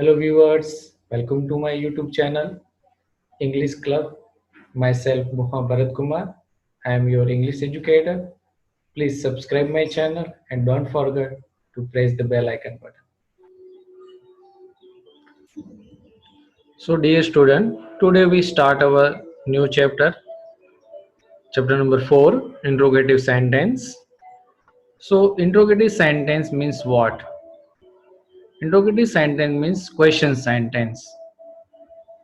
Hello viewers, welcome to my YouTube channel English Club. Myself Muhammad Bharat Kumar. I am your English educator. Please subscribe my channel and don't forget to press the bell icon button. So dear student, today we start our new chapter number 4, interrogative sentence. So interrogative sentence means what? Interrogative sentence means question sentence.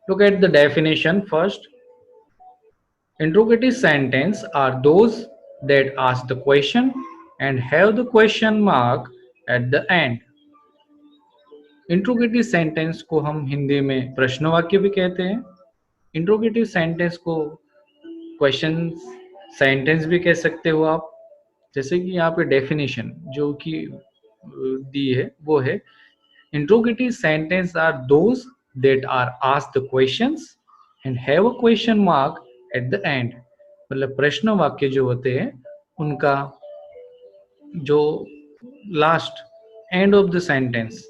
Look at the definition first. Interrogative sentences are those that ask the question and have the question mark at the end. Interrogative sentence को हम हिंदी में प्रश्न वाक्य भी कहते हैं. Interrogative sentence को question sentence भी कह सकते हो आप. जैसे कि यहाँ पे डेफिनेशन जो कि दी है वो है interrogative sentence are those that are asked the questions and have a question mark at the end. मतलब प्रश्न वाक्य जो होते हैं उनका जो last end of the sentence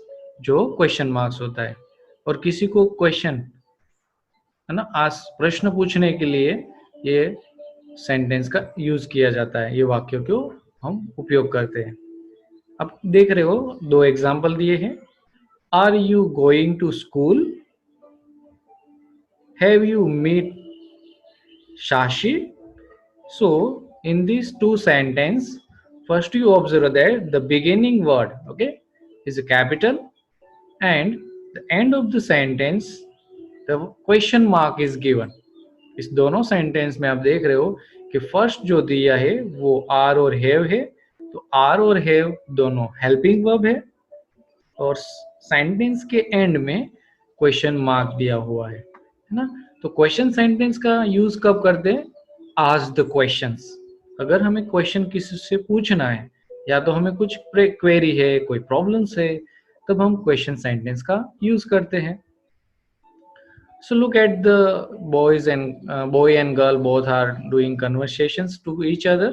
जो क्वेश्चन मार्क्स होता है. और किसी को क्वेश्चन है ना आज प्रश्न पूछने के लिए ये सेंटेंस का यूज किया जाता है. ये वाक्यों को हम उपयोग करते हैं. अब देख रहे हो दो एग्जाम्पल दिए हैं. Are you going to school? Have you meet Shashi? So in these two sentences, first you observe that the beginning word, okay, is a capital, and the end of the sentence, the question mark is given. इस दोनों sentence में आप देख रहे हो कि first जो दिया है वो आर और हैव है. तो आर और हैव दोनों हेल्पिंग वर्ब है और सेंटेंस के एंड में क्वेश्चन मार्क दिया हुआ है ना. तो क्वेश्चन सेंटेंस का यूज कब करते हैं? Ask the questions. अगर हमें क्वेश्चन किसी से पूछना है या तो हमें कुछ क्वेरी है, कोई प्रॉब्लम्स है, तब हम क्वेश्चन सेंटेंस का यूज करते हैं. So look at the boys and boy and girl both are doing conversations to each other.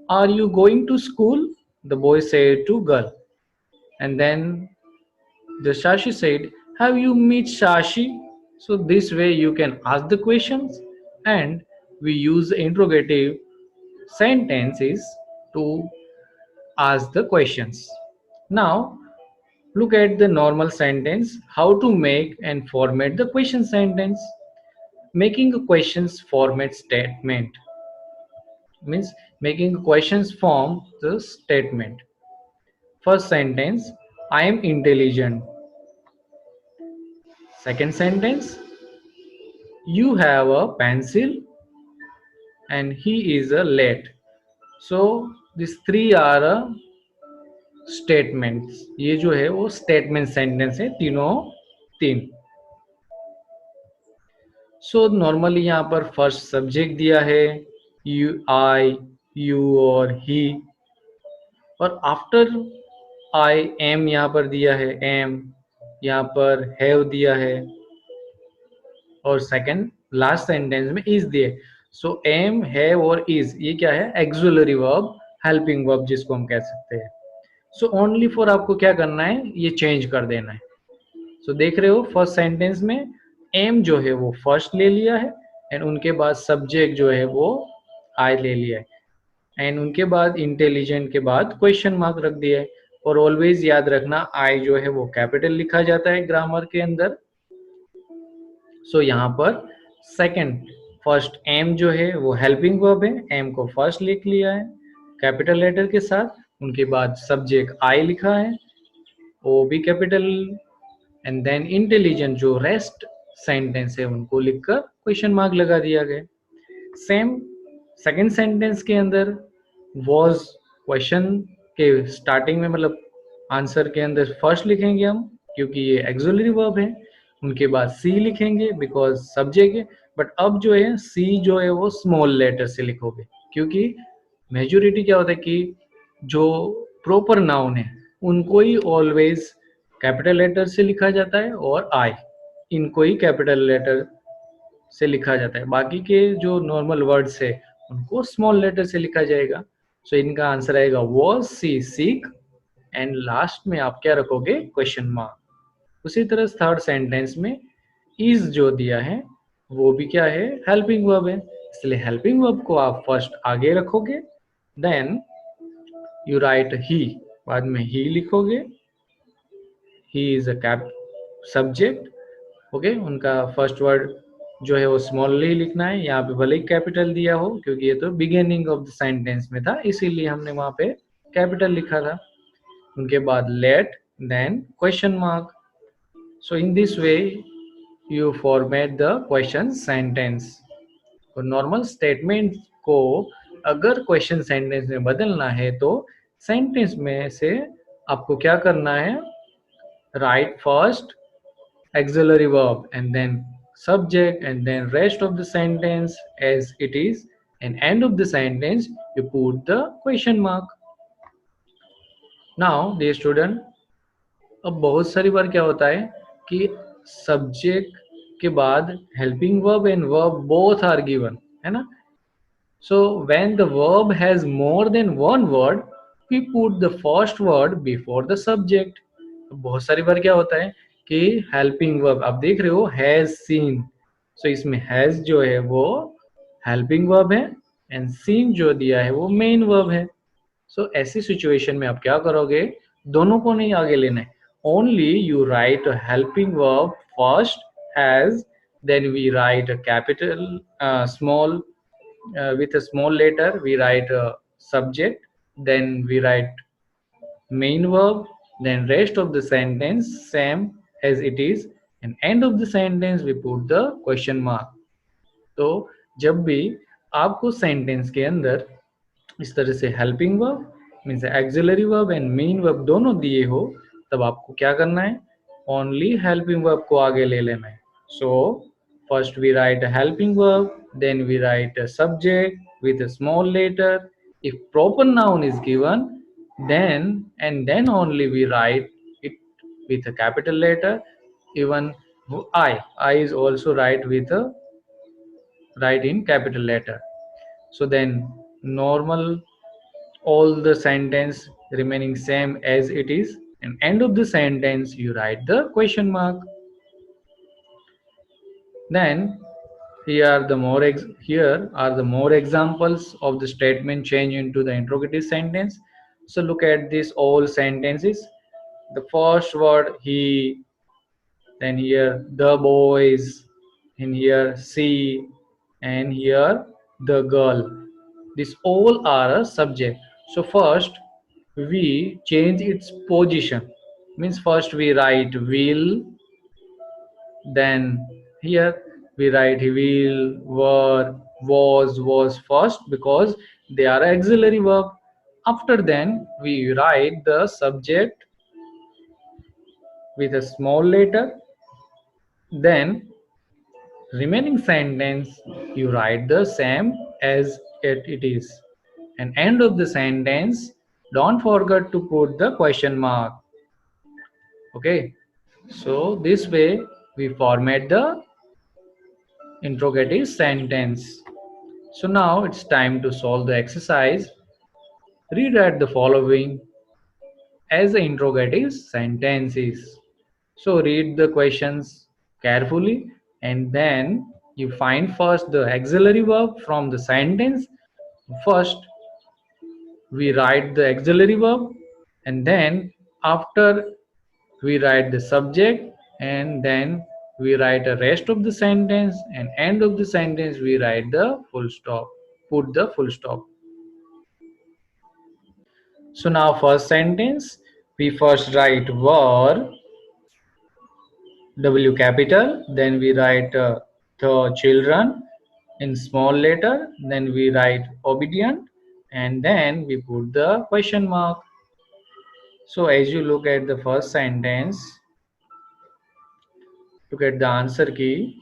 Are you going to school? The boy said to girl. And then the Shashi said, have you met Shashi? So this way you can ask the questions and we use interrogative sentences to ask the questions. Now look at the normal sentence, how to make and format the question sentence. Making a questions format statement means making questions form the statement. First sentence, I am intelligent. Second sentence, you have a pencil and he is a late. So these three are a statements. ये जो है वो statement sentence है तीनों तीन. So normally यहाँ पर first subject दिया है you, I, you और he, और after I am यहाँ पर दिया है am, यहाँ पर have दिया है और सेकंड लास्ट सेंटेंस में is दिए. सो am, have और is ये क्या है? एक्सुलरी वर्ब, हेल्पिंग वर्ब जिसको हम कह सकते हैं. सो ओनली फॉर आपको क्या करना है, ये चेंज कर देना है. सो देख रहे हो फर्स्ट सेंटेंस में am जो है वो फर्स्ट ले लिया है एंड उनके बाद सब्जेक्ट जो है वो I ले लिया है एंड उनके बाद इंटेलिजेंट के बाद क्वेश्चन मार्क रख दिया है. और ऑलवेज याद रखना I जो है वो कैपिटल लिखा जाता है ग्रामर के अंदर. सो यहाँ पर सेकंड फर्स्ट एम जो है वो हेल्पिंग वर्ब है, एम को फर्स्ट लिख लिया है कैपिटल लेटर के साथ. उनके बाद सब्जेक्ट आई लिखा है, ओ भी कैपिटल, एंड देन इंटेलिजेंट जो रेस्ट सेंटेंस है उनको लिखकर क्वेश्चन मार्क लगा दिया गया. सेम सेकंड सेंटेंस के अंदर वॉज क्वेश्चन के स्टार्टिंग में मतलब आंसर के अंदर फर्स्ट लिखेंगे हम क्योंकि ये एक्सुलरी वर्ब है. उनके बाद सी लिखेंगे बिकॉज सब्जेक्ट है. बट अब जो है सी जो है वो स्मॉल लेटर से लिखोगे क्योंकि मेजोरिटी क्या होता है कि जो प्रॉपर नाउन है उनको ही ऑलवेज कैपिटल लेटर से लिखा जाता है और आई इनको ही कैपिटल लेटर से लिखा जाता है. बाकी के जो नॉर्मल वर्ड्स है उनको स्मॉल लेटर से लिखा जाएगा. सो इनका आंसर आएगा वॉज सी सीक एंड लास्ट में आप क्या रखोगे? Question mark. उसी तरह थर्ड सेंटेंस में इज जो दिया है वो भी क्या है, हेल्पिंग वर्ब है, इसलिए हेल्पिंग वर्ब को आप फर्स्ट आगे रखोगे, देन यू राइट ही, बाद में ही लिखोगे, he is a cap subject. Okay, उनका फर्स्ट वर्ड जो है वो स्मॉल ही लिखना है, यहाँ पे भले ही कैपिटल दिया हो क्योंकि ये तो बिगिनिंग ऑफ द सेंटेंस में था, इसीलिए हमने वहां पे कैपिटल लिखा था। उनके बाद let, then question mark. So in this way you format the question sentence. तो नॉर्मल स्टेटमेंट को अगर क्वेश्चन सेंटेंस में बदलना है तो सेंटेंस में से आपको क्या करना है, right first auxiliary verb and then subject and then rest of the sentence as it is, and end of the sentence you put the question mark. Now dear student, अब बहुत सारी बार क्या होता है कि सब्जेक्ट के बाद helping verb and verb both are given, है ना। So when the verb has more than one word, we put the first word before the subject. तो बहुत सारी बार क्या होता है कि हेल्पिंग वर्ब आप देख रहे हो हैज सीन, सो इसमें हैज जो है वो हेल्पिंग वर्ब है एंड सीन जो दिया है वो मेन वर्ब है। सो ऐसी सिचुएशन में आप क्या करोगे, दोनों को नहीं आगे लेना है, only you write helping verb first has, then we write capital small with a small letter we write subject, then we write main verb, then rest of the sentence same as it is, and end of the sentence we put the question mark. तो जब भी आपको sentence के अंदर इस तरह से helping verb means axillary verb and main verb दोनों दिए हो, तब आपको क्या करना है, ओनली हेल्पिंग वर्ब को आगे ले लेना है। So first we write a helping verb, then we write a subject with a small letter. If proper noun is given, then and then only we write it with a capital letter. Even I is also write in capital letter. So then normal all the sentence remaining same as it is, and end of the sentence you write the question mark. Then here are the more examples of the statement change into the interrogative sentence. So look at these all sentences. The first word he, then here the boys, in here she, and here the girl. These all are a subject. So first we change its position. Means first we write will, then here we write will, were, was first because they are auxiliary verb. After then we write the subject with a small letter, then remaining sentence you write the same as it is, and end of the sentence don't forget to put the question mark. Okay, so this way we format the interrogative sentence. So now it's time to solve the exercise. Rewrite the following as the interrogative sentences. So read the questions carefully and then you find first the auxiliary verb from the sentence. First we write the auxiliary verb and then after we write the subject and then we write the rest of the sentence, and end of the sentence we write the full stop, put the full stop. So now first sentence we first write were, W capital, then we write the children in small letter, then we write obedient, and then we put the question mark. So as you look at the first sentence, look at the answer key.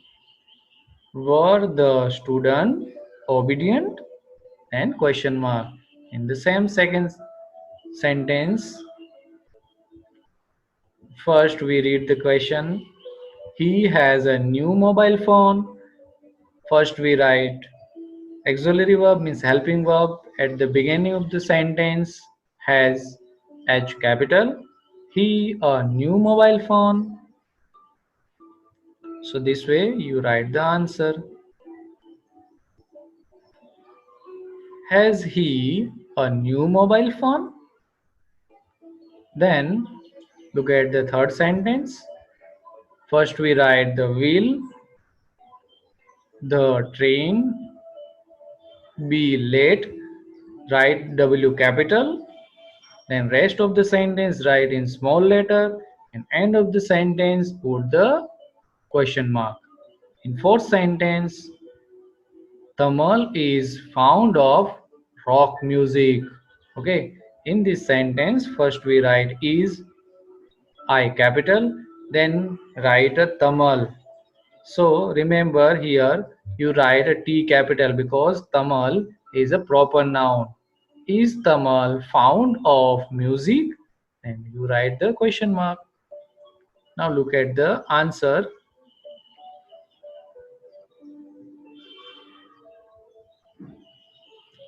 Were the student obedient? And question mark. In the same second sentence, first we read the question. He has a new mobile phone. First we write auxiliary verb means helping verb at the beginning of the sentence has H capital. He a new mobile phone. So this way you write the answer. Has he a new mobile phone? Then look at the third sentence. First we write the will the train be late, write W capital, then rest of the sentence write in small letter, and end of the sentence put the question mark. In fourth sentence, Tamal is fond of rock music. Okay, in this sentence first we write is I capital, then write a Tamal. So remember here you write a T capital because Tamal is a proper noun. Is Tamal fond of music? And you write the question mark. Now look at the answer.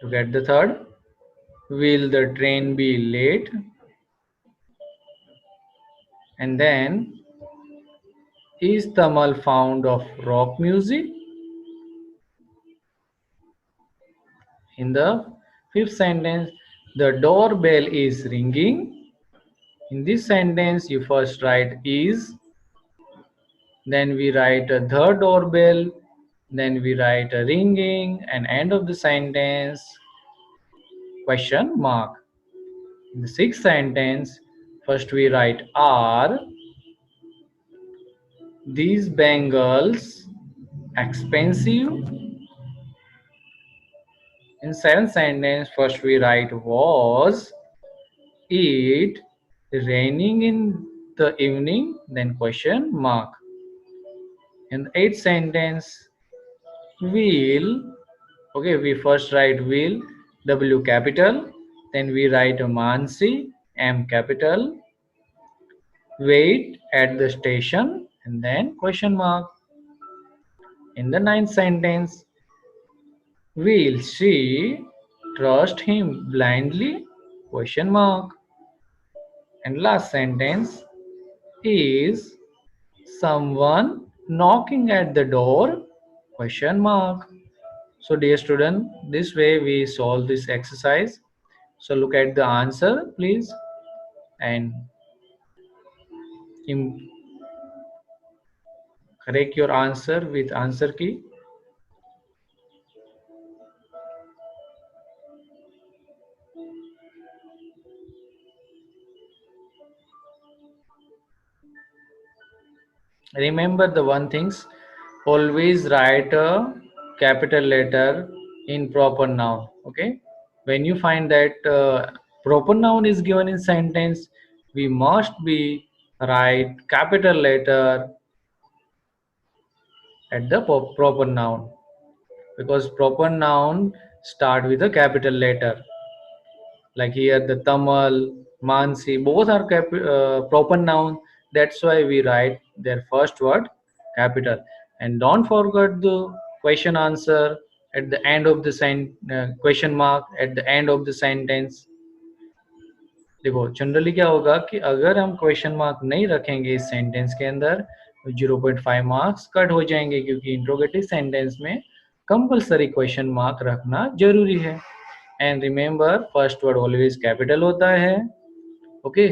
Look at the third. Will the train be late? And then is Tamal fond of rock music? In the fifth sentence, the doorbell is ringing. In this sentence, you first write is, then we write the doorbell, then we write a ringing, and end of the sentence question mark. In the sixth sentence, first we write are these bangles expensive? In seventh sentence, first we write was it raining in the evening? Then question mark. In the eighth sentence, will, okay, we first write will, W capital, then we write Mansi, M capital, wait at the station, and then question mark. In the ninth sentence, will she trust him blindly? Question mark. And last sentence, is someone knocking at the door? Question mark. So dear student, this way we solve this exercise. So look at the answer please and correct your answer with answer key. Remember the one things, always write a capital letter in proper noun. Okay, when you find that proper noun is given in sentence, we must be write capital letter at the proper noun, because proper noun start with a capital letter. Like here the Tamal, Mansi, both are proper noun. That's why we write their first word capital. And don't forget the question answer at the end of the question mark at the end of the sentence. देखो generally क्या होगा कि अगर हम question mark नहीं रखेंगे इस sentence के अंदर तो 0.5 मार्क्स कट हो जाएंगे, क्योंकि इंट्रोगेटिव सेंटेंस में कंपलसरी क्वेश्चन मार्क रखना जरूरी है. And remember first word always capital होता है. ओके,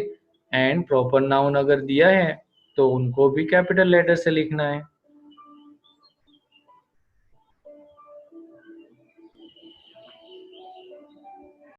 एंड प्रॉपर नाउन अगर दिया है तो उनको भी कैपिटल लेटर से लिखना है.